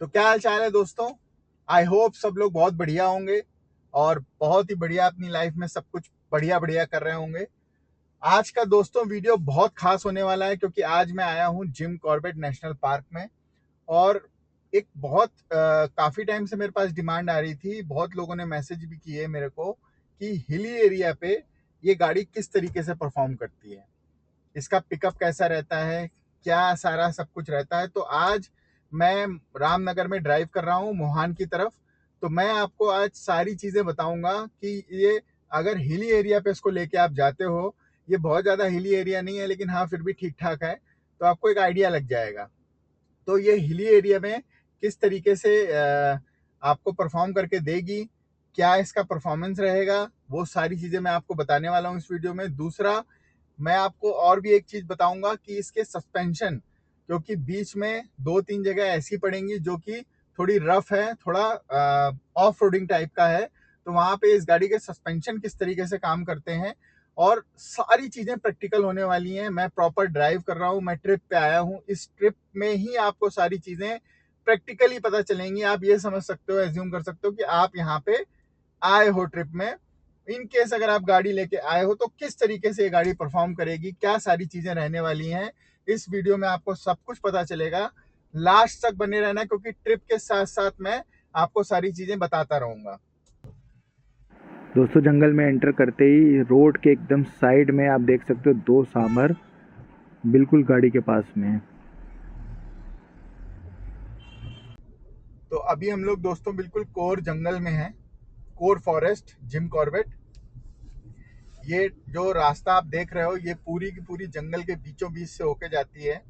तो क्या हाल चाल है दोस्तों। आई होप सब लोग बहुत बढ़िया होंगे और बहुत ही बढ़िया अपनी लाइफ में सब कुछ बढ़िया बढ़िया कर रहे होंगे। आज का दोस्तों वीडियो बहुत खास होने वाला है क्योंकि आज मैं आया हूँ जिम कॉर्बेट नेशनल पार्क में। और एक बहुत काफ़ी टाइम से मेरे पास डिमांड आ रही थी, बहुत लोगों ने मैसेज भी किए मेरे को कि हिली एरिया पे ये गाड़ी किस तरीके से परफॉर्म करती है, इसका पिकअप कैसा रहता है, क्या सारा सब कुछ रहता है। तो आज मैं रामनगर में ड्राइव कर रहा हूँ मोहान की तरफ। तो मैं आपको आज सारी चीज़ें बताऊंगा कि ये अगर हिली एरिया पे इसको लेके आप जाते हो, ये बहुत ज़्यादा हिली एरिया नहीं है लेकिन हाँ फिर भी ठीक ठाक है, तो आपको एक आइडिया लग जाएगा। तो ये हिली एरिया में किस तरीके से आपको परफॉर्म करके देगी, क्या इसका परफॉर्मेंस रहेगा, वो सारी चीज़ें मैं आपको बताने वाला हूँ इस वीडियो में। दूसरा, मैं आपको और भी एक चीज़ बताऊंगा कि इसके सस्पेंशन, क्योंकि बीच में 2-3 जगह ऐसी पड़ेंगी जो कि थोड़ी रफ है, थोड़ा ऑफ रोडिंग टाइप का है, तो वहाँ पे इस गाड़ी के सस्पेंशन किस तरीके से काम करते हैं और सारी चीज़ें प्रैक्टिकल होने वाली हैं। मैं प्रॉपर ड्राइव कर रहा हूँ, मैं ट्रिप पे आया हूँ, इस ट्रिप में ही आपको सारी चीज़ें प्रैक्टिकली पता चलेंगी। आप ये समझ सकते हो, एज्यूम कर सकते हो कि आप यहाँ पे आए हो ट्रिप में। इन केस अगर आप गाड़ी लेके आए हो तो किस तरीके से ये गाड़ी परफॉर्म करेगी, क्या सारी चीजें रहने वाली हैं, इस वीडियो में आपको सब कुछ पता चलेगा। लास्ट तक बने रहना क्योंकि ट्रिप के साथ साथ मैं आपको सारी चीजें बताता रहूंगा। दोस्तों जंगल में एंटर करते ही रोड के एकदम साइड में आप देख सकते हो 2 सांभर बिल्कुल गाड़ी के पास में है। तो अभी हम लोग दोस्तों बिल्कुल कोर जंगल में हैं, कोर फॉरेस्ट जिम कॉर्बेट। ये जो रास्ता आप देख रहे हो ये पूरी की पूरी जंगल के बीचों बीच से होके जाती है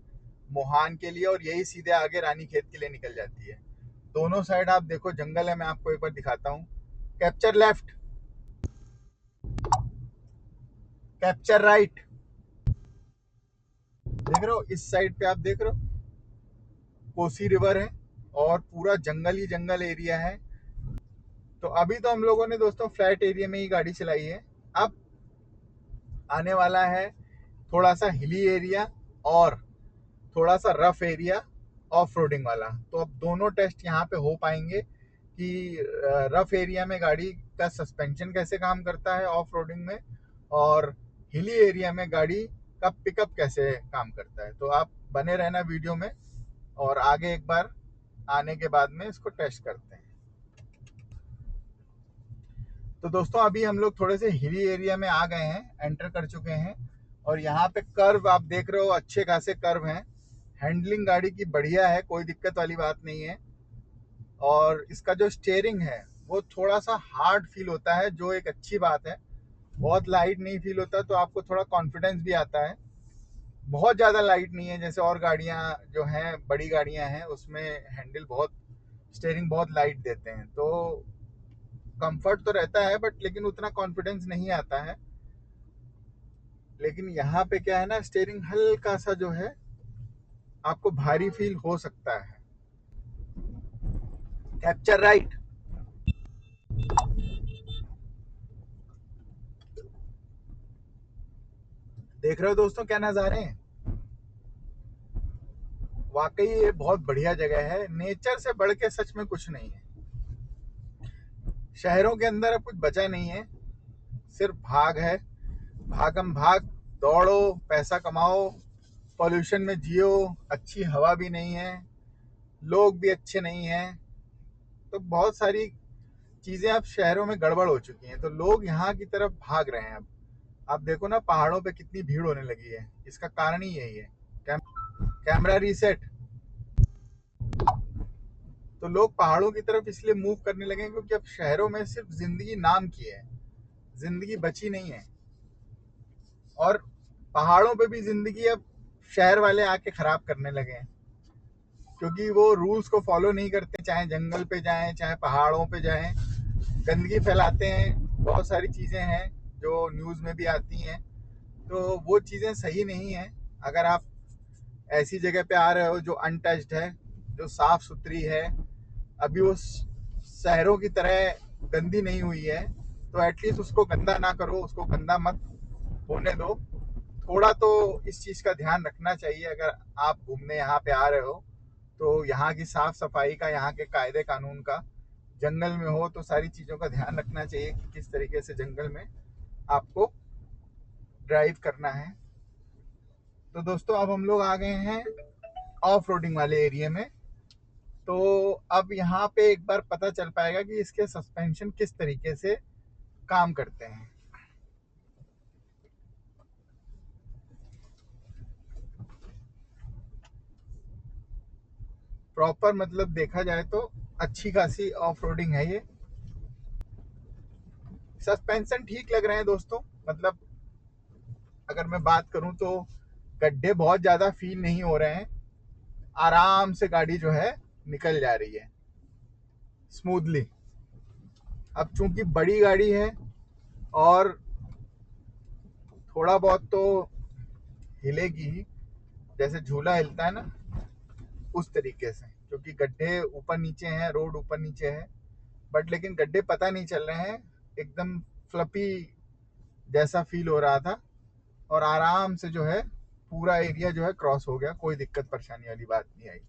मोहान के लिए, और यही सीधे आगे रानी खेत के लिए निकल जाती है। दोनों साइड आप देखो जंगल है, मैं आपको एक बार दिखाता हूँ। कैप्चर लेफ्ट, कैप्चर राइट, देख रहे हो इस साइड पे आप देख रहे हो कोसी रिवर है और पूरा जंगल ही जंगल एरिया है। तो अभी तो हम लोगों ने दोस्तों फ्लैट एरिया में ही गाड़ी चलाई है। अब आने वाला है थोड़ा सा हिली एरिया और थोड़ा सा रफ एरिया ऑफ रोडिंग वाला। तो अब दोनों टेस्ट यहाँ पे हो पाएंगे कि रफ एरिया में गाड़ी का सस्पेंशन कैसे काम करता है ऑफ रोडिंग में, और हिली एरिया में गाड़ी का पिकअप कैसे काम करता है। तो आप बने रहना वीडियो में और आगे एक बार आने के बाद में इसको टेस्ट करते हैं। तो दोस्तों अभी हम लोग थोड़े से हिली एरिया में आ गए हैं, एंटर कर चुके हैं, और यहाँ पे कर्व आप देख रहे हो, अच्छे खासे कर्व हैं। हैंडलिंग गाड़ी की बढ़िया है, कोई दिक्कत वाली बात नहीं है। और इसका जो स्टीयरिंग है वो थोड़ा सा हार्ड फील होता है, जो एक अच्छी बात है। बहुत लाइट नहीं फील होता, तो आपको थोड़ा कॉन्फिडेंस भी आता है। बहुत ज़्यादा लाइट नहीं है, जैसे और गाड़ियाँ जो हैं, बड़ी गाड़ियाँ हैं, उसमें हैंडल बहुत, स्टीयरिंग बहुत लाइट देते हैं, तो कंफर्ट तो रहता है बट लेकिन उतना कॉन्फिडेंस नहीं आता है। लेकिन यहाँ पे क्या है ना, स्टीयरिंग हल्का सा जो है आपको भारी फील हो सकता है। कैप्चर राइट, देख रहे हो दोस्तों क्या नज़ारे हैं। वाकई ये बहुत बढ़िया जगह है, नेचर से बढ़ के सच में कुछ नहीं है। शहरों के अंदर अब कुछ बचा नहीं है, सिर्फ भाग है, भागम भाग, दौड़ो, पैसा कमाओ, पॉल्यूशन में जियो, अच्छी हवा भी नहीं है, लोग भी अच्छे नहीं हैं। तो बहुत सारी चीज़ें अब शहरों में गड़बड़ हो चुकी हैं, तो लोग यहाँ की तरफ भाग रहे हैं। अब आप देखो ना पहाड़ों पे कितनी भीड़ होने लगी है, इसका कारण ही यही है। Camera reset. तो लोग पहाड़ों की तरफ इसलिए मूव करने लगे हैं क्योंकि अब शहरों में सिर्फ जिंदगी नाम की है, जिंदगी बची नहीं है। और पहाड़ों पे भी जिंदगी अब शहर वाले आके खराब करने लगे हैं, क्योंकि वो रूल्स को फॉलो नहीं करते, चाहे जंगल पे जाएं चाहे पहाड़ों पे जाएं, गंदगी फैलाते हैं। बहुत सारी चीज़ें हैं जो न्यूज़ में भी आती हैं, तो वो चीज़ें सही नहीं है। अगर आप ऐसी जगह पे आ रहे हो जो अनटच्ड है, जो साफ सुथरी है, अभी वो शहरों की तरह गंदी नहीं हुई है, तो एटलीस्ट उसको गंदा ना करो, उसको गंदा मत होने दो। थोड़ा तो इस चीज़ का ध्यान रखना चाहिए अगर आप घूमने यहाँ पे आ रहे हो। तो यहाँ की साफ सफाई का, यहाँ के कायदे कानून का, जंगल में हो तो सारी चीज़ों का ध्यान रखना चाहिए कि किस तरीके से जंगल में आपको ड्राइव करना है। तो दोस्तों अब हम लोग आ गए हैं ऑफ रोडिंग वाले एरिया में। तो अब यहाँ पे एक बार पता चल पाएगा कि इसके सस्पेंशन किस तरीके से काम करते हैं। प्रॉपर मतलब देखा जाए तो अच्छी खासी ऑफ रोडिंग है ये। सस्पेंशन ठीक लग रहे हैं दोस्तों, मतलब अगर मैं बात करूं तो गड्ढे बहुत ज्यादा फील नहीं हो रहे हैं, आराम से गाड़ी जो है निकल जा रही है स्मूथली। अब चूंकि बड़ी गाड़ी है और थोड़ा बहुत तो हिलेगी ही, जैसे झूला हिलता है ना उस तरीके से, क्योंकि गड्ढे ऊपर नीचे हैं, रोड ऊपर नीचे है, बट लेकिन गड्ढे पता नहीं चल रहे हैं, एकदम फ्लपी जैसा फील हो रहा था। और आराम से जो है पूरा एरिया जो है क्रॉस हो गया, कोई दिक्कत परेशानी वाली बात नहीं आई।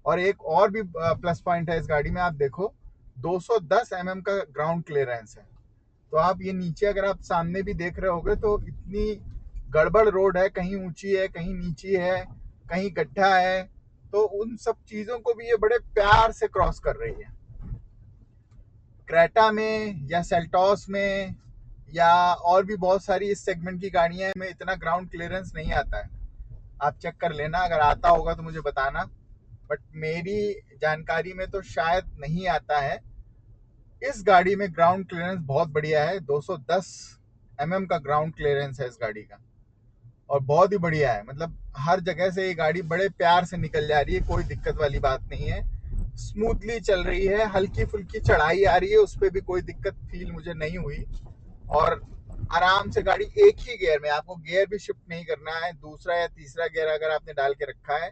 और एक और भी प्लस पॉइंट है इस गाड़ी में, आप देखो 210 mm का ग्राउंड क्लियरेंस है। तो आप ये नीचे अगर आप सामने भी देख रहे होगे तो इतनी गड़बड़ रोड है, कहीं ऊंची है, कहीं नीची है, कहीं गड्ढा है, तो उन सब चीजों को भी ये बड़े प्यार से क्रॉस कर रही है। क्रेटा में या सेल्टॉस में या और भी बहुत सारी इस सेगमेंट की गाड़ियां में इतना ग्राउंड क्लियरेंस नहीं आता है। आप चेक कर लेना, अगर आता होगा तो मुझे बताना, बट मेरी जानकारी में तो शायद नहीं आता है। इस गाड़ी में ग्राउंड क्लियरेंस बहुत बढ़िया है, 210 mm का ग्राउंड क्लियरेंस है इस गाड़ी का, और बहुत ही बढ़िया है। मतलब हर जगह से ये गाड़ी बड़े प्यार से निकल जा रही है, कोई दिक्कत वाली बात नहीं है, स्मूथली चल रही है। हल्की फुल्की चढ़ाई आ रही है, उस पर भी कोई दिक्कत फील मुझे नहीं हुई। और आराम से गाड़ी एक ही गियर में, आपको गियर भी शिफ्ट नहीं करना है, दूसरा या तीसरा गियर अगर आपने डाल के रखा है।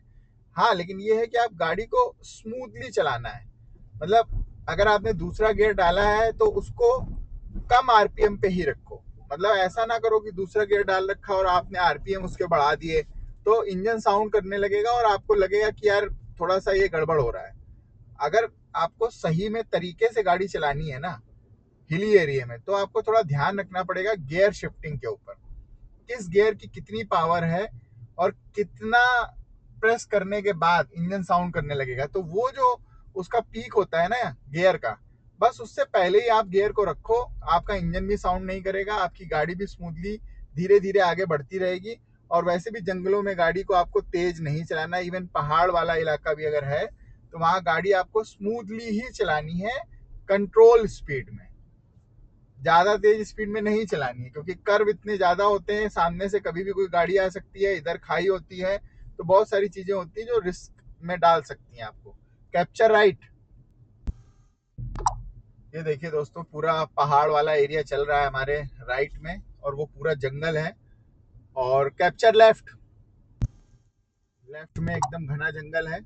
हाँ, लेकिन ये है कि आप गाड़ी को स्मूथली चलाना है। मतलब अगर आपने दूसरा गियर डाला है तो उसको कम आरपीएम पे ही रखो। मतलब ऐसा ना करो कि दूसरा गियर डाल रखा और आपने आरपीएम उसके बढ़ा दिए, तो इंजन साउंड करने लगेगा और आपको लगेगा कि यार थोड़ा सा ये गड़बड़ हो रहा है। अगर आपको सही में तरीके से गाड़ी चलानी है ना हिली एरिया में, तो आपको थोड़ा ध्यान रखना पड़ेगा गियर शिफ्टिंग के ऊपर, किस गियर की कितनी पावर है और कितना प्रेस करने के बाद इंजन साउंड करने लगेगा। तो वो जो उसका पीक होता है ना गियर का, बस उससे पहले ही आप गियर को रखो, आपका इंजन भी साउंड नहीं करेगा, आपकी गाड़ी भी स्मूथली धीरे धीरे आगे बढ़ती रहेगी। और वैसे भी जंगलों में गाड़ी को आपको तेज नहीं चलाना, इवन पहाड़ वाला इलाका भी अगर है तो वहां गाड़ी आपको स्मूथली ही चलानी है, कंट्रोल स्पीड में, ज्यादा तेज स्पीड में नहीं चलानी है, क्योंकि कर्व इतने ज्यादा होते हैं, सामने से कभी भी कोई गाड़ी आ सकती है, इधर खाई होती है, तो बहुत सारी चीजें होती है जो रिस्क में डाल सकती हैं आपको। कैप्चर राइट, ये देखिए दोस्तों पूरा पहाड़ वाला एरिया चल रहा है हमारे राइट में, और वो पूरा जंगल है। और कैप्चर लेफ्ट, लेफ्ट में एकदम घना जंगल है।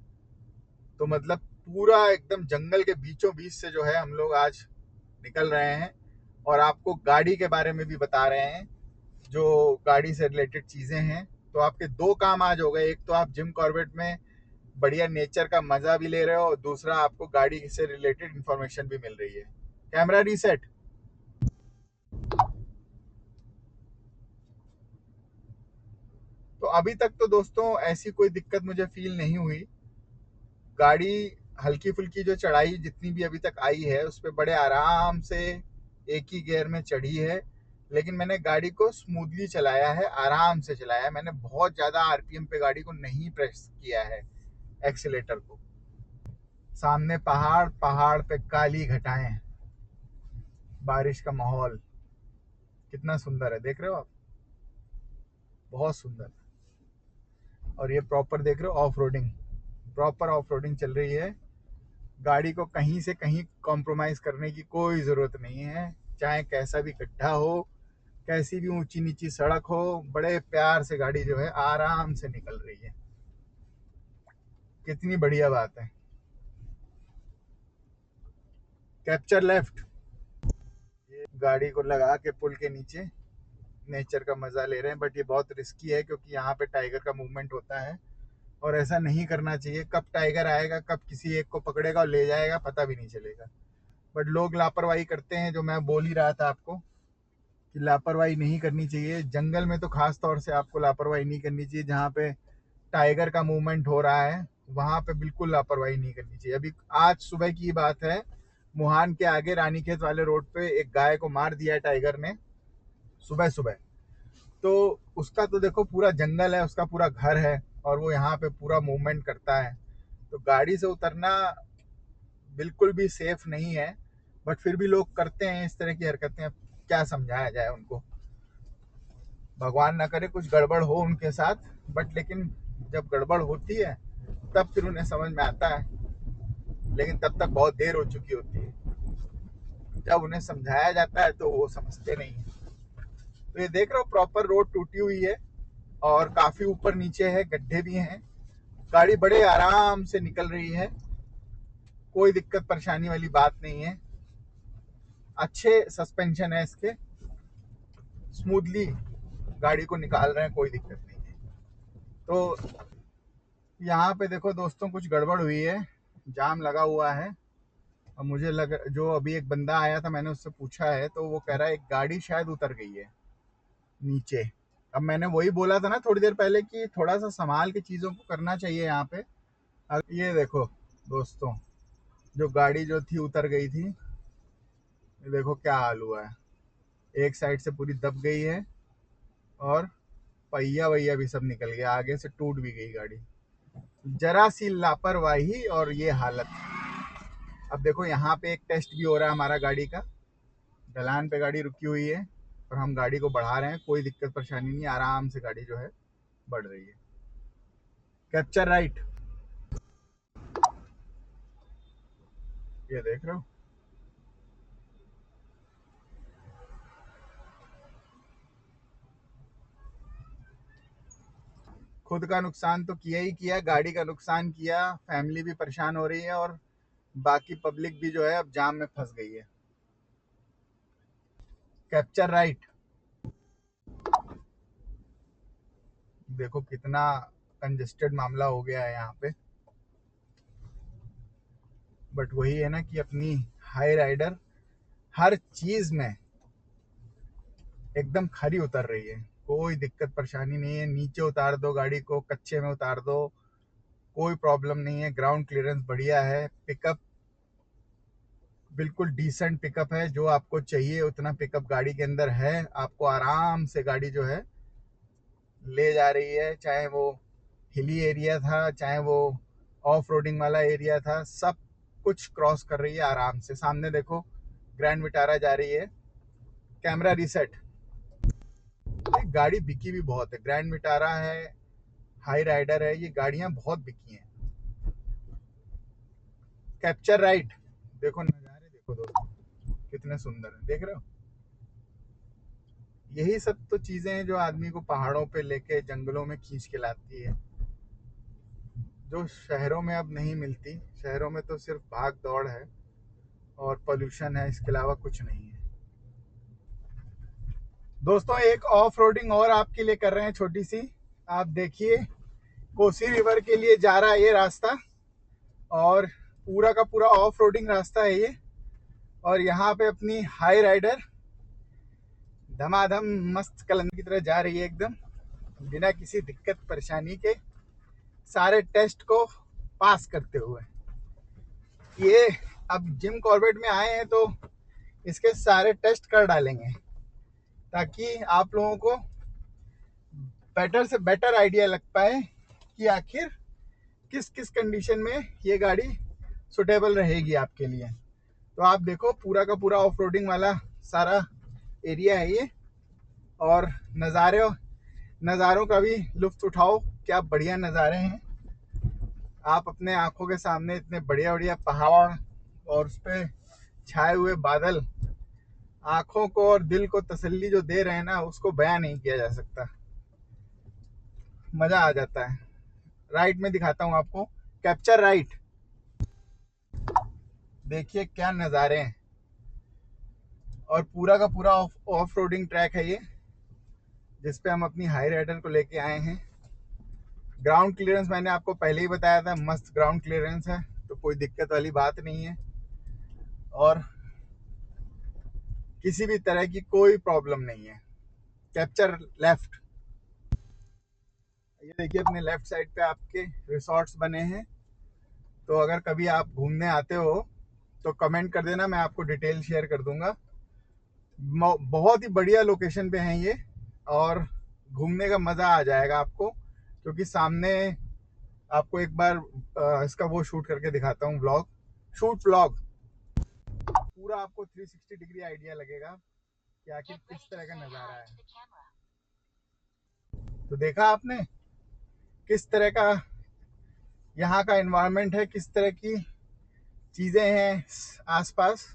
तो मतलब पूरा एकदम जंगल के बीचों बीच से जो है हम लोग आज निकल रहे हैं, और आपको गाड़ी के बारे में भी बता रहे हैं, जो गाड़ी से रिलेटेड चीजें हैं। तो आपके दो काम आज हो गए, एक तो आप जिम कॉर्बेट में बढ़िया नेचर का मजा भी ले रहे हो, और दूसरा आपको गाड़ी से रिलेटेड इंफॉर्मेशन भी मिल रही है। Camera reset. तो अभी तक तो दोस्तों ऐसी कोई दिक्कत मुझे फील नहीं हुई। गाड़ी हल्की फुल्की जो चढ़ाई जितनी भी अभी तक आई है उस पर बड़े आराम से एक ही गियर में चढ़ी है, लेकिन मैंने गाड़ी को स्मूथली चलाया है, आराम से चलाया है। मैंने बहुत ज्यादा आरपीएम पे गाड़ी को नहीं प्रेस किया है एक्सीलेटर को। सामने पहाड़, पहाड़ पे काली घटाएं, बारिश का माहौल कितना सुंदर है, देख रहे हो आप, बहुत सुंदर। और ये प्रॉपर देख रहे हो off roading, proper off roading चल रही है। गाड़ी को कहीं से कहीं कॉम्प्रोमाइज करने की कोई जरूरत नहीं है, चाहे कैसा भी गड्ढा हो, कैसी भी ऊंची नीची सड़क हो, बड़े प्यार से गाड़ी जो है आराम से निकल रही है। कितनी बढ़िया बात है। कैप्चर लेफ्ट, ये गाड़ी को लगा के पुल के नीचे नेचर का मजा ले रहे हैं, बट ये बहुत रिस्की है क्योंकि यहाँ पे टाइगर का मूवमेंट होता है और ऐसा नहीं करना चाहिए। कब टाइगर आएगा, कब किसी एक को पकड़ेगा और ले जाएगा, पता भी नहीं चलेगा। बट लोग लापरवाही करते हैं, जो मैं बोल ही रहा था आपको कि लापरवाही नहीं करनी चाहिए। जंगल में तो खास तौर से आपको लापरवाही नहीं करनी चाहिए। जहाँ पे टाइगर का मूवमेंट हो रहा है वहां पे बिल्कुल लापरवाही नहीं करनी चाहिए। अभी आज सुबह की बात है, मुहान के आगे रानीखेत वाले रोड पे एक गाय को मार दिया है टाइगर ने, सुबह सुबह। तो उसका तो देखो पूरा जंगल है, उसका पूरा घर है, और वो यहाँ पे पूरा मूवमेंट करता है। तो गाड़ी से उतरना बिल्कुल भी सेफ नहीं है। बट फिर भी लोग करते हैं इस तरह की हरकतें। अब क्या समझाया जाए उनको, भगवान ना करे कुछ गड़बड़ हो उनके साथ। बट लेकिन जब गड़बड़ होती है तब फिर उन्हें समझ में आता है, लेकिन तब तक बहुत देर हो चुकी होती है। जब उन्हें समझाया जाता है तो वो समझते नहीं है। तो ये देख रहे हो, प्रॉपर रोड टूटी हुई है और काफी ऊपर नीचे है, गड्ढे भी हैं। गाड़ी बड़े आराम से निकल रही है, कोई दिक्कत परेशानी वाली बात नहीं है। अच्छे सस्पेंशन है इसके, स्मूथली गाड़ी को निकाल रहे हैं, कोई दिक्कत नहीं है। तो यहाँ पे देखो दोस्तों, कुछ गड़बड़ हुई है, जाम लगा हुआ है। और मुझे लग, जो अभी एक बंदा आया था मैंने उससे पूछा है, तो वो कह रहा है एक गाड़ी शायद उतर गई है नीचे। अब मैंने वही बोला था ना थोड़ी देर पहले कि थोड़ा सा संभाल के चीज़ों को करना चाहिए यहाँ पे। अब ये देखो दोस्तों, जो गाड़ी जो थी उतर गई थी, ये देखो क्या हाल हुआ है। एक साइड से पूरी दब गई है और पहिया वहिया भी सब निकल गया, आगे से टूट भी गई गाड़ी। जरा सी लापरवाही और ये हालत। अब देखो यहाँ पे एक टेस्ट भी हो रहा है हमारा गाड़ी का। ढलान पे गाड़ी रुकी हुई है और हम गाड़ी को बढ़ा रहे हैं, कोई दिक्कत परेशानी नहीं, आराम से गाड़ी जो है बढ़ रही है। कैप्चर राइट, ये देख रहे हो। खुद का नुकसान तो किया ही किया, गाड़ी का नुकसान किया, फैमिली भी परेशान हो रही है और बाकी पब्लिक भी जो है अब जाम में फंस गई है। कैप्चर राइट, देखो कितना कंजेस्टेड मामला हो गया है यहाँ पे। बट वही है ना कि अपनी हाई राइडर हर चीज में एकदम खरी उतर रही है, कोई दिक्कत परेशानी नहीं है। नीचे उतार दो गाड़ी को, कच्चे में उतार दो, कोई प्रॉब्लम नहीं है। ग्राउंड क्लियरेंस बढ़िया है, पिकअप बिल्कुल डिसेंट पिकअप है, जो आपको चाहिए उतना पिकअप गाड़ी के अंदर है। आपको आराम से गाड़ी जो है ले जा रही है, चाहे वो हिली एरिया था, चाहे वो ऑफ रोडिंग वाला एरिया था, सब कुछ क्रॉस कर रही है आराम से। सामने देखो ग्रैंड विटारा जा रही है। कैमरा रिसेट, गाड़ी बिकी भी बहुत है, ग्रैंड विटारा है, हाई राइडर है, ये गाड़ियां बहुत बिकी हैं। कैप्चर राइट, देखो नज़ारे देखो दोस्तों कितने सुंदर है, देख रहे हो। यही सब तो चीजें हैं जो आदमी को पहाड़ों पे लेके जंगलों में खींच के लाती है, जो शहरों में अब नहीं मिलती। शहरों में तो सिर्फ भाग दौड़ है और पोल्यूशन है, इसके अलावा कुछ नहीं है। दोस्तों एक ऑफ रोडिंग और आपके लिए कर रहे हैं छोटी सी। आप देखिए, कोसी रिवर के लिए जा रहा है ये रास्ता, और पूरा का पूरा ऑफ रोडिंग रास्ता है ये। और यहाँ पे अपनी हाई राइडर धमाधम मस्त कलंदर की तरह जा रही है, एकदम बिना किसी दिक्कत परेशानी के, सारे टेस्ट को पास करते हुए। ये अब जिम कॉर्बेट में आए हैं तो इसके सारे टेस्ट कर डालेंगे, ताकि आप लोगों को बेटर से बेटर आइडिया लग पाए कि आखिर किस किस कंडीशन में ये गाड़ी सुटेबल रहेगी आपके लिए। तो आप देखो पूरा का पूरा ऑफ रोडिंग वाला सारा एरिया है ये, और नज़ारों का भी लुत्फ उठाओ। क्या बढ़िया नज़ारे हैं, आप अपने आंखों के सामने इतने बढ़िया बढ़िया पहाड़ और उस पर छाए हुए बादल, आंखों को और दिल को तसल्ली जो दे रहे हैं ना, उसको बयां नहीं किया जा सकता। मजा आ जाता है। राइट में दिखाता हूँ आपको, कैप्चर राइट, देखिए क्या नज़ारे हैं। और पूरा का पूरा ऑफ रोडिंग ट्रैक है ये, जिसपे हम अपनी हाई राइडर को लेके आए हैं। ग्राउंड क्लियरेंस मैंने आपको पहले ही बताया था, मस्त ग्राउंड क्लियरेंस है, तो कोई दिक्कत वाली बात नहीं है और किसी भी तरह की कोई प्रॉब्लम नहीं है। कैप्चर लेफ्ट, ये देखिए अपने लेफ्ट साइड पे आपके रिसोर्ट्स बने हैं। तो अगर कभी आप घूमने आते हो तो कमेंट कर देना, मैं आपको डिटेल शेयर कर दूंगा। बहुत ही बढ़िया लोकेशन पे हैं ये और घूमने का मज़ा आ जाएगा आपको, क्योंकि सामने आपको एक बार इसका वो शूट करके दिखाता हूँ, व्लॉग, शूट व्लॉग, पूरा आपको 360 डिग्री आइडिया लगेगा कि आखिर किस तरह का नज़ारा है। तो देखा आपने किस तरह का यहाँ का एनवायरनमेंट है, किस तरह की चीज़ें हैं आसपास,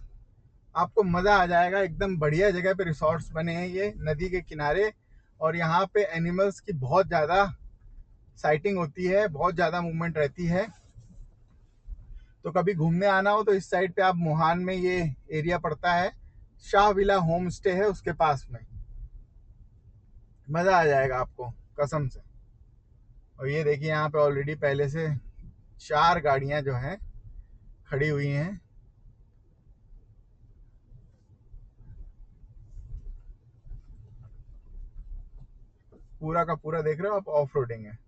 आपको मज़ा आ जाएगा। एकदम बढ़िया जगह पे रिसोर्ट्स बने हैं ये नदी के किनारे, और यहाँ पे एनिमल्स की बहुत ज़्यादा साइटिंग होती है, बहुत ज़्यादा मूवमेंट रहती है। तो कभी घूमने आना हो तो इस साइड पे आप मोहान में ये एरिया पड़ता है, शाह विला होम स्टे है उसके पास में, मज़ा आ जाएगा आपको कसम से। और ये देखिए यहाँ पे ऑलरेडी पहले से 4 गाड़ियाँ जो हैं खड़ी हुई हैं। पूरा का पूरा देख रहे हो आप, ऑफ रोडिंग है।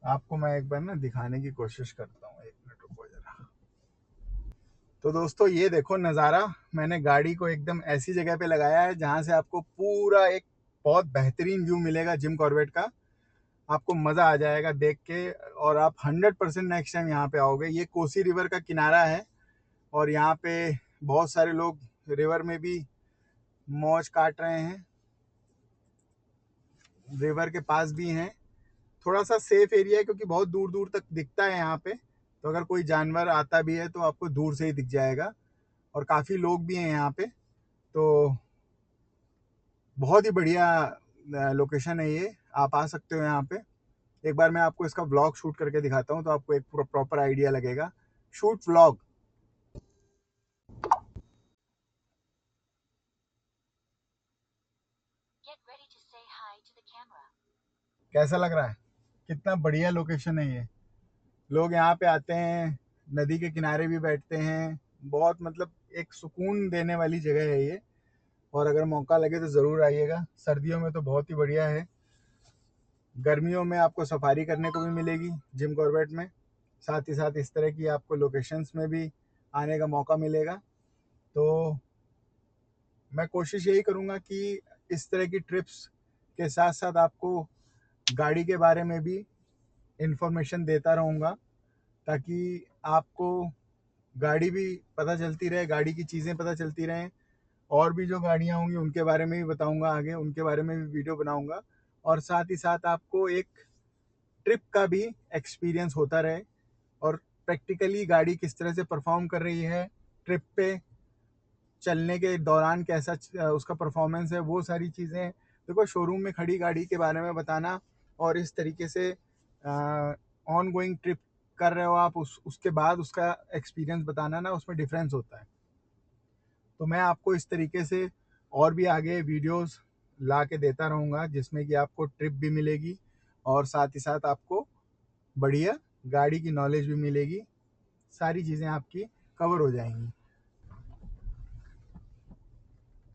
आपको मैं एक बार ना दिखाने की कोशिश करता हूँ, 1 मिनट रुको जरा। तो दोस्तों ये देखो नज़ारा, मैंने गाड़ी को एकदम ऐसी जगह पे लगाया है जहाँ से आपको पूरा एक बहुत बेहतरीन व्यू मिलेगा जिम कॉर्बेट का। आपको मज़ा आ जाएगा देख के, और आप 100% नेक्स्ट टाइम यहाँ पे आओगे। ये कोसी रिवर का किनारा है और यहाँ पे बहुत सारे लोग रिवर में भी मौज काट रहे हैं, रिवर के पास भी हैं। थोड़ा सा सेफ एरिया है क्योंकि बहुत दूर दूर तक दिखता है यहाँ पे, तो अगर कोई जानवर आता भी है तो आपको दूर से ही दिख जाएगा, और काफ़ी लोग भी हैं यहाँ पे। तो बहुत ही बढ़िया लोकेशन है ये, आप आ सकते हो यहाँ पे। एक बार मैं आपको इसका व्लॉग शूट करके दिखाता हूँ तो आपको एक प्रॉपर आइडिया लगेगा। शूट व्लॉग, कैसा लग रहा है? कितना बढ़िया लोकेशन है ये। लोग यहाँ पे आते हैं, नदी के किनारे भी बैठते हैं, बहुत मतलब एक सुकून देने वाली जगह है ये। और अगर मौका लगे तो ज़रूर आइएगा। सर्दियों में तो बहुत ही बढ़िया है, गर्मियों में आपको सफारी करने को भी मिलेगी जिम कॉर्बेट में, साथ ही साथ इस तरह की आपको लोकेशंस में भी आने का मौका मिलेगा। तो मैं कोशिश यही करूँगा कि इस तरह की ट्रिप्स के साथ साथ आपको गाड़ी के बारे में भी इंफॉर्मेशन देता रहूँगा, ताकि आपको गाड़ी भी पता चलती रहे, गाड़ी की चीज़ें पता चलती रहें। और भी जो गाड़ियाँ होंगी उनके बारे में भी बताऊँगा, आगे उनके बारे में भी वीडियो बनाऊँगा, और साथ ही साथ आपको एक ट्रिप का भी एक्सपीरियंस होता रहे, और प्रैक्टिकली गाड़ी किस तरह से परफॉर्म कर रही है, ट्रिप पे चलने के दौरान कैसा उसका परफॉर्मेंस है, वो सारी चीज़ें। देखो शोरूम में खड़ी गाड़ी के बारे में बताना और इस तरीके से ऑन गोइंग ट्रिप कर रहे हो आप, उसके बाद उसका एक्सपीरियंस बताना ना, उसमें डिफरेंस होता है। तो मैं आपको इस तरीके से और भी आगे वीडियोस ला के देता रहूँगा, जिसमें कि आपको ट्रिप भी मिलेगी और साथ ही साथ आपको बढ़िया गाड़ी की नॉलेज भी मिलेगी, सारी चीज़ें आपकी कवर हो जाएंगी।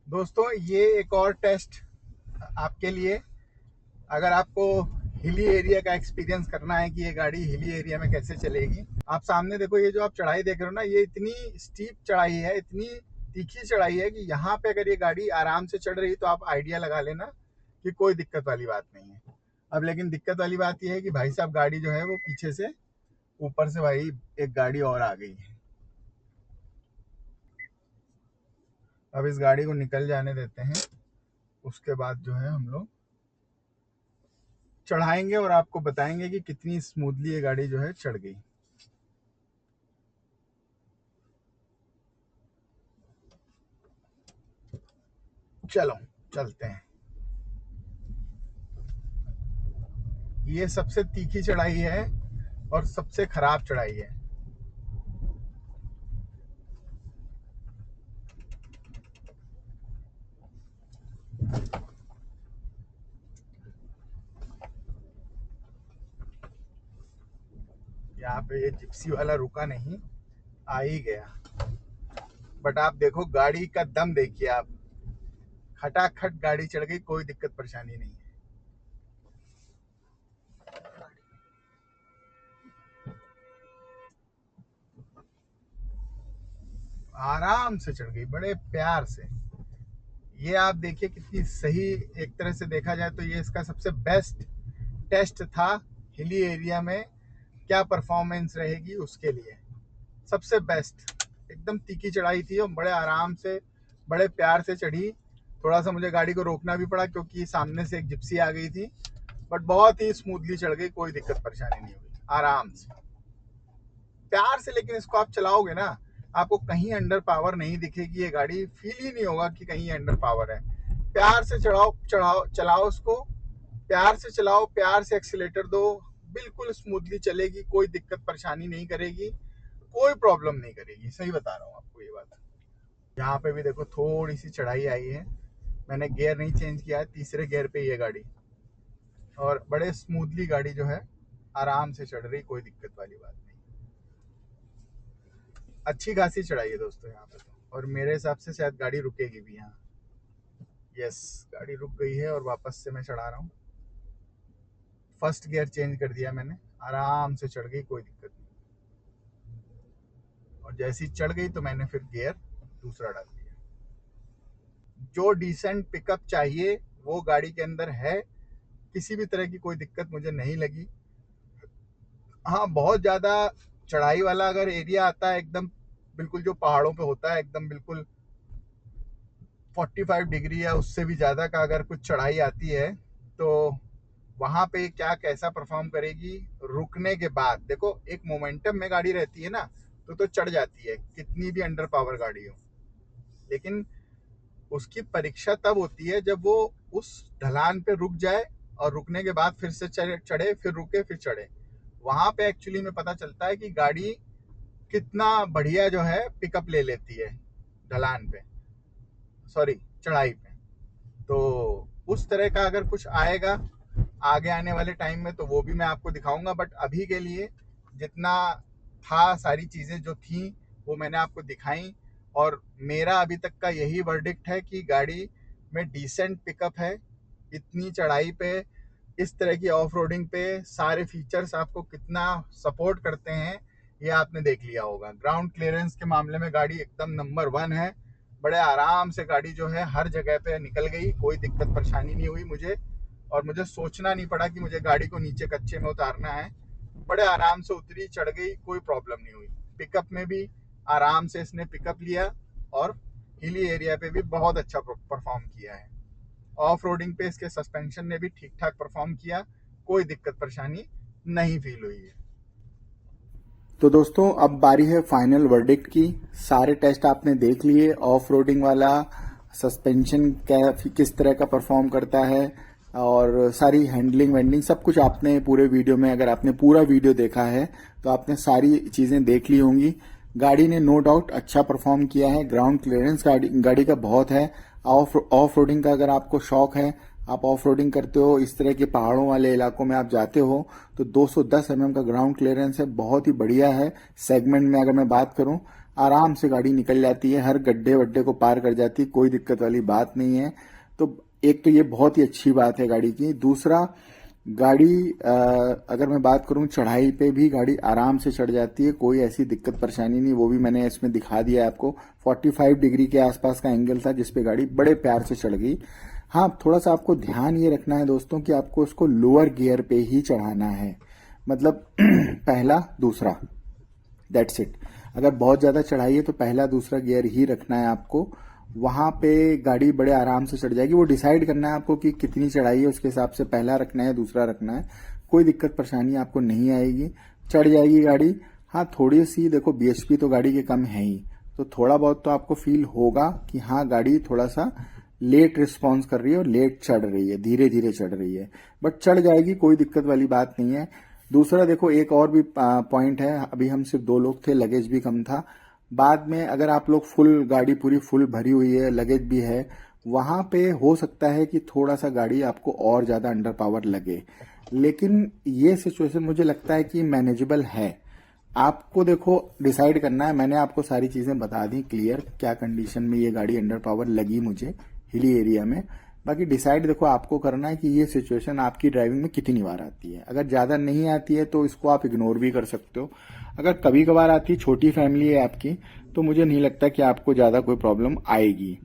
दोस्तों ये एक और टेस्ट आपके लिए, अगर आपको हिली एरिया का एक्सपीरियंस करना है कि ये गाड़ी हिली एरिया में कैसे चलेगी। आप सामने देखो, ये जो आप चढ़ाई देख रहे हो ना, ये इतनी स्टीप चढ़ाई है, इतनी तीखी चढ़ाई है कि यहाँ पे अगर ये गाड़ी आराम से चढ़ रही तो आप आइडिया लगा लेना कि कोई दिक्कत वाली बात नहीं है। अब लेकिन दिक्कत वाली बात यह है कि भाई साहब गाड़ी जो है वो पीछे से, ऊपर से भाई एक गाड़ी और आ गई है। अब इस गाड़ी को निकल जाने देते हैं, उसके बाद जो है हम लोग चढ़ाएंगे और आपको बताएंगे कि कितनी स्मूथली ये गाड़ी जो है चढ़ गई। चलो चलते हैं। ये सबसे तीखी चढ़ाई है और सबसे खराब चढ़ाई है। यहाँ पे ये जिप्सी वाला रुका नहीं, आ ही गया। बट आप देखो गाड़ी का दम देखिए आप, खटाखट गाड़ी चढ़ गई, कोई दिक्कत परेशानी नहीं है। आराम से चढ़ गई, बड़े प्यार से। ये आप देखिए कितनी सही, एक तरह से देखा जाए तो ये इसका सबसे बेस्ट टेस्ट था हिली एरिया में, क्या परफॉर्मेंस रहेगी उसके लिए सबसे बेस्ट। एकदम तीखी चढ़ाई थी और बड़े आराम से बड़े प्यार से चढ़ी। थोड़ा सा मुझे गाड़ी को रोकना भी पड़ा क्योंकि सामने से एक जिप्सी आ गई थी, बट बहुत ही स्मूथली चढ़ गई, कोई दिक्कत परेशानी नहीं हुई, आराम से प्यार से। लेकिन इसको आप चलाओगे ना, आपको कहीं अंडर पावर नहीं दिखेगी, ये गाड़ी फील ही नहीं होगा कि कहीं अंडर पावर है। प्यार से चलाओ उसको, प्यार से चलाओ, प्यार से एक्सीलेटर दो, बिल्कुल स्मूथली चलेगी, कोई दिक्कत परेशानी नहीं करेगी, कोई प्रॉब्लम नहीं करेगी। सही बता रहा हूँ आपको ये बात। यहाँ पे भी देखो थोड़ी सी चढ़ाई आई है, मैंने गियर नहीं चेंज किया है, तीसरे गियर पे ये गाड़ी, और बड़े स्मूथली गाड़ी जो है आराम से चढ़ रही, कोई दिक्कत वाली बात नहीं। अच्छी खासी चढ़ाई है दोस्तों यहाँ पे तो, और मेरे हिसाब से शायद गाड़ी रुकेगी भी यहाँ। यस, गाड़ी रुक गई है और वापस से मैं चढ़ा रहा हूँ। फर्स्ट गियर चेंज कर दिया मैंने, आराम से चढ़ गई, कोई दिक्कत नहीं। और जैसी चढ़ गई तो मैंने फिर गियर दूसरा डाल दिया। जो डिसेंट पिकअप चाहिए वो गाड़ी के अंदर है, किसी भी तरह की कोई दिक्कत मुझे नहीं लगी। हाँ, बहुत ज़्यादा चढ़ाई वाला अगर एरिया आता है, एकदम बिल्कुल जो पहाड़ों पे होता है, एकदम बिल्कुल 45 डिग्री या उससे भी ज़्यादा का अगर कुछ चढ़ाई आती है, तो वहाँ पे क्या कैसा परफॉर्म करेगी रुकने के बाद। देखो एक मोमेंटम में गाड़ी रहती है ना, तो चढ़ जाती है, कितनी भी अंडर पावर गाड़ी हो। लेकिन उसकी परीक्षा तब होती है जब वो उस ढलान पे रुक जाए और रुकने के बाद फिर से चढ़े, फिर रुके, फिर चढ़े। वहां पे एक्चुअली में पता चलता है कि गाड़ी कितना बढ़िया जो है पिकअप ले लेती है ढलान पे, सॉरी चढ़ाई पे। तो उस तरह का अगर कुछ आएगा आगे आने वाले टाइम में तो वो भी मैं आपको दिखाऊंगा। बट अभी के लिए जितना था, सारी चीज़ें जो थी वो मैंने आपको दिखाई, और मेरा अभी तक का यही वर्डिक्ट है कि गाड़ी में डिसेंट पिकअप है। इतनी चढ़ाई पे, इस तरह की ऑफ रोडिंग पे सारे फीचर्स आपको कितना सपोर्ट करते हैं ये आपने देख लिया होगा। ग्राउंड क्लियरेंस के मामले में गाड़ी एकदम नंबर 1 है, बड़े आराम से गाड़ी जो है हर जगह पे निकल गई, कोई दिक्कत परेशानी नहीं हुई मुझे, और मुझे सोचना नहीं पड़ा कि मुझे गाड़ी को नीचे कच्चे में उतारना है। बड़े आराम से उतरी, चढ़ गई, कोई प्रॉब्लम नहीं हुई। पिकअप में भी आराम से इसने पिकअप लिया, और हिली एरिया पे भी बहुत अच्छा परफॉर्म किया है। ऑफ रोडिंग पे इसके सस्पेंशन ने भी ठीक ठाक परफॉर्म किया, कोई दिक्कत परेशानी नहीं फील हुई है। तो दोस्तों अब बारी है फाइनल वर्डिक्ट की। सारे टेस्ट आपने देख लिए, ऑफ रोडिंग वाला, सस्पेंशन किस तरह का परफॉर्म करता है, और सारी हैंडलिंग वेंडलिंग सब कुछ आपने पूरे वीडियो में, अगर आपने पूरा वीडियो देखा है तो आपने सारी चीजें देख ली होंगी। गाड़ी ने नो डाउट अच्छा परफॉर्म किया है। ग्राउंड क्लियरेंस गाड़ी का बहुत है। ऑफ रोडिंग का अगर आपको शौक है, आप ऑफ रोडिंग करते हो, इस तरह के पहाड़ों वाले इलाकों में आप जाते हो, तो 210 mm का ग्राउंड क्लियरेंस है, बहुत ही बढ़िया है। सेगमेंट में अगर मैं बात करूं, आराम से गाड़ी निकल जाती है, हर गड्ढे वड्ढे को पार कर जाती है, कोई दिक्कत वाली बात नहीं है। तो एक तो ये बहुत ही अच्छी बात है गाड़ी की। दूसरा, गाड़ी अगर मैं बात करूं, चढ़ाई पे भी गाड़ी आराम से चढ़ जाती है, कोई ऐसी दिक्कत परेशानी नहीं। वो भी मैंने इसमें दिखा दिया है आपको। 45 डिग्री के आसपास का एंगल था जिसपे गाड़ी बड़े प्यार से चढ़ गई। हाँ, थोड़ा सा आपको ध्यान ये रखना है दोस्तों कि आपको उसको लोअर गियर पे ही चढ़ाना है, मतलब पहला दूसरा, दैट्स इट। अगर बहुत ज्यादा चढ़ाई है तो पहला दूसरा गियर ही रखना है आपको, वहां पे गाड़ी बड़े आराम से चढ़ जाएगी। वो डिसाइड करना है आपको कि कितनी चढ़ाई है, उसके हिसाब से पहला रखना है, दूसरा रखना है, कोई दिक्कत परेशानी आपको नहीं आएगी, चढ़ जाएगी गाड़ी। हाँ, थोड़ी सी देखो बीएचपी तो गाड़ी के कम है ही, तो थोड़ा बहुत तो आपको फील होगा कि हाँ गाड़ी थोड़ा सा लेट रिस्पॉन्स कर रही है और लेट चढ़ रही है, धीरे धीरे चढ़ रही है, बट चढ़ जाएगी, कोई दिक्कत वाली बात नहीं है। दूसरा देखो, एक और भी पॉइंट है, अभी हम सिर्फ 2 लोग थे, लगेज भी कम था। बाद में अगर आप लोग फुल, गाड़ी पूरी फुल भरी हुई है, लगेज भी है, वहां पे हो सकता है कि थोड़ा सा गाड़ी आपको और ज्यादा अंडर पावर लगे, लेकिन ये सिचुएशन मुझे लगता है कि मैनेजेबल है। आपको देखो डिसाइड करना है। मैंने आपको सारी चीजें बता दी क्लियर, क्या कंडीशन में ये गाड़ी अंडर पावर लगी मुझे हिली एरिया में। बाकी डिसाइड देखो आपको करना है कि ये सिचुएशन आपकी ड्राइविंग में कितनी बार आती है। अगर ज्यादा नहीं आती है तो इसको आप इग्नोर भी कर सकते हो। अगर कभी कभार आती है, छोटी फैमिली है आपकी, तो मुझे नहीं लगता कि आपको ज्यादा कोई प्रॉब्लम आएगी।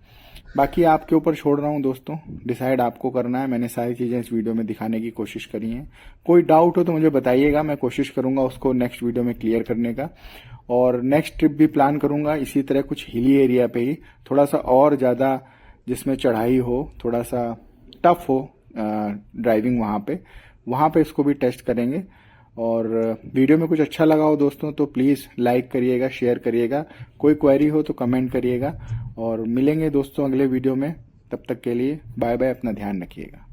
बाकी आपके ऊपर छोड़ रहा हूं दोस्तों, डिसाइड आपको करना है। मैंने सारी चीजें इस वीडियो में दिखाने की कोशिश करी है। कोई डाउट हो तो मुझे बताइएगा, मैं कोशिश करूंगा उसको नेक्स्ट वीडियो में क्लियर करने का। और नेक्स्ट ट्रिप भी प्लान करूंगा इसी तरह कुछ हिली एरिया पे ही, थोड़ा सा और ज्यादा जिसमें चढ़ाई हो, थोड़ा सा टफ हो ड्राइविंग, वहां पे इसको भी टेस्ट करेंगे। और वीडियो में कुछ अच्छा लगा हो दोस्तों तो प्लीज़ लाइक करिएगा, शेयर करिएगा। कोई क्वेरी हो तो कमेंट करिएगा। और मिलेंगे दोस्तों अगले वीडियो में, तब तक के लिए बाय बाय, अपना ध्यान रखिएगा।